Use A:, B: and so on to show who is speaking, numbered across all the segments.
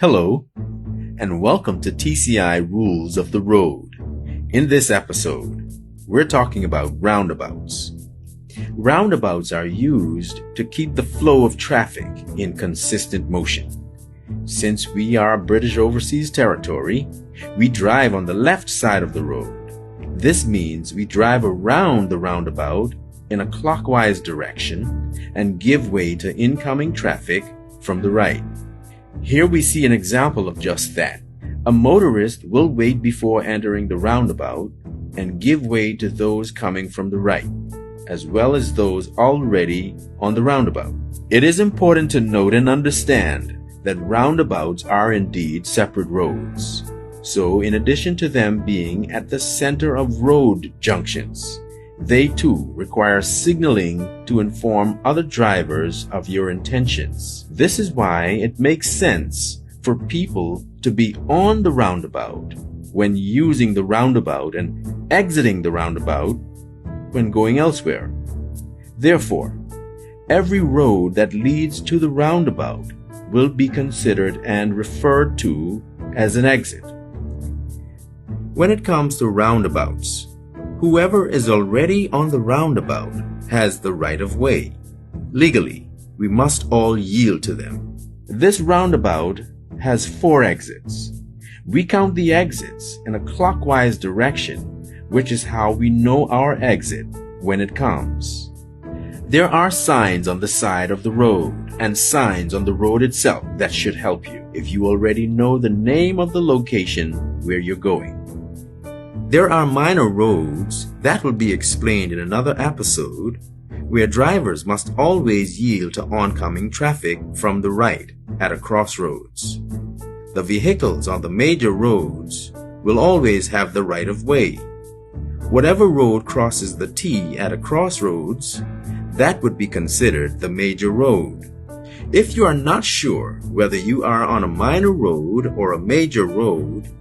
A: Hello, and welcome to TCI Rules of the Road. In this episode, we're talking about roundabouts. Roundabouts are used to keep the flow of traffic in consistent motion. Since we are British Overseas Territory, we drive on the left side of the road. This means we drive around the roundabout in a clockwise direction and give way to incoming traffic from the right. Here we see an example of just that. A motorist will wait before entering the roundabout and give way to those coming from the right, as well as those already on the roundabout. It is important to note and understand that roundabouts are indeed separate roads. So in addition to them being at the center of road junctions, they too require signaling to inform other drivers of your intentions. This is why it makes sense for people to be on the roundabout when using the roundabout and exiting the roundabout when going elsewhere. Therefore, every road that leads to the roundabout will be considered and referred to as an exit. When it comes to roundabouts, whoever is already on the roundabout has the right of way. Legally, we must all yield to them. This roundabout has 4 exits. We count the exits in a clockwise direction, which is how we know our exit when it comes. There are signs on the side of the road and signs on the road itself that should help you if you already know the name of the location where you're going. There are minor roads that will be explained in another episode where drivers must always yield to oncoming traffic from the right at a crossroads. The vehicles on the major roads will always have the right of way. Whatever road crosses the T at a crossroads, that would be considered the major road. If you are not sure whether you are on a minor road or a major road,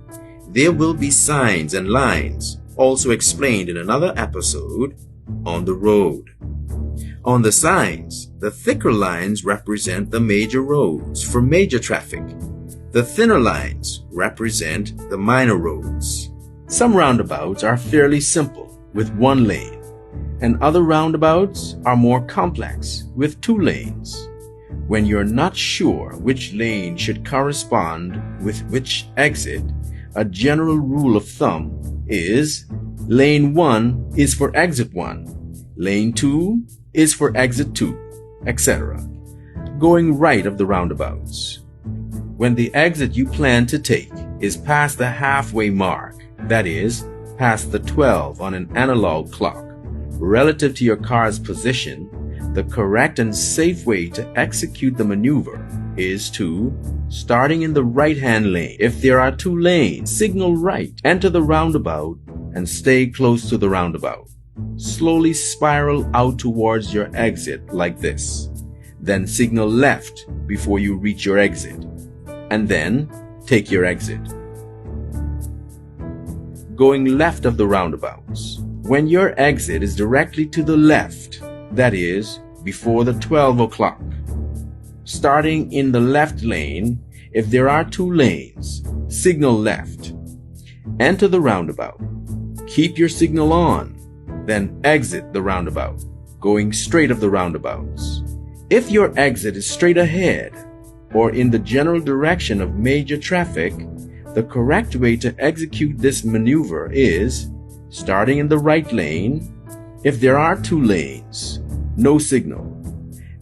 A: there will be signs and lines, also explained in another episode, on the road. On the signs, the thicker lines represent the major roads for major traffic. The thinner lines represent the minor roads. Some roundabouts are fairly simple, with 1 lane, and other roundabouts are more complex, with 2 lanes. When you're not sure which lane should correspond with which exit, a general rule of thumb is lane 1 is for exit 1, lane 2 is for exit 2, etc. Going right of the roundabouts. When the exit you plan to take is past the halfway mark, that is, past the 12 on an analog clock, relative to your car's position, the correct and safe way to execute the maneuver is to, starting in the right-hand lane. If there are 2 lanes, signal right, enter the roundabout, and stay close to the roundabout. Slowly spiral out towards your exit like this. Then signal left before you reach your exit, and then take your exit. Going left of the roundabouts. When your exit is directly to the left, that is, before the 12 o'clock. Starting in the left lane, if there are 2 lanes, signal left. Enter the roundabout. Keep your signal on, then exit the roundabout, going straight of the roundabouts. If your exit is straight ahead, or in the general direction of major traffic, the correct way to execute this maneuver is, starting in the right lane, if there are 2 lanes, no signal.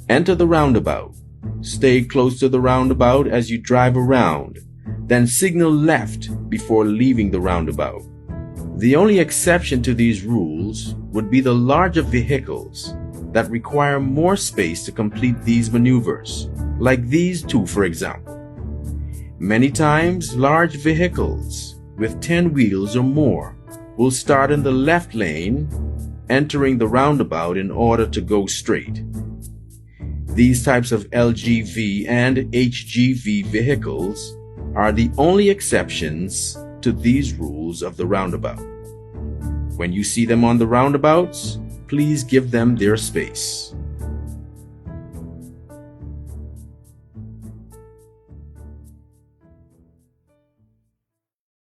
A: Enter the roundabout. Stay close to the roundabout as you drive around, then signal left before leaving the roundabout. The only exception to these rules would be the larger vehicles that require more space to complete these maneuvers, like these 2 for example. Many times, large vehicles with 10 wheels or more will start in the left lane, entering the roundabout in order to go straight. These types of LGV and HGV vehicles are the only exceptions to these rules of the roundabout. When you see them on the roundabouts, please give them their space.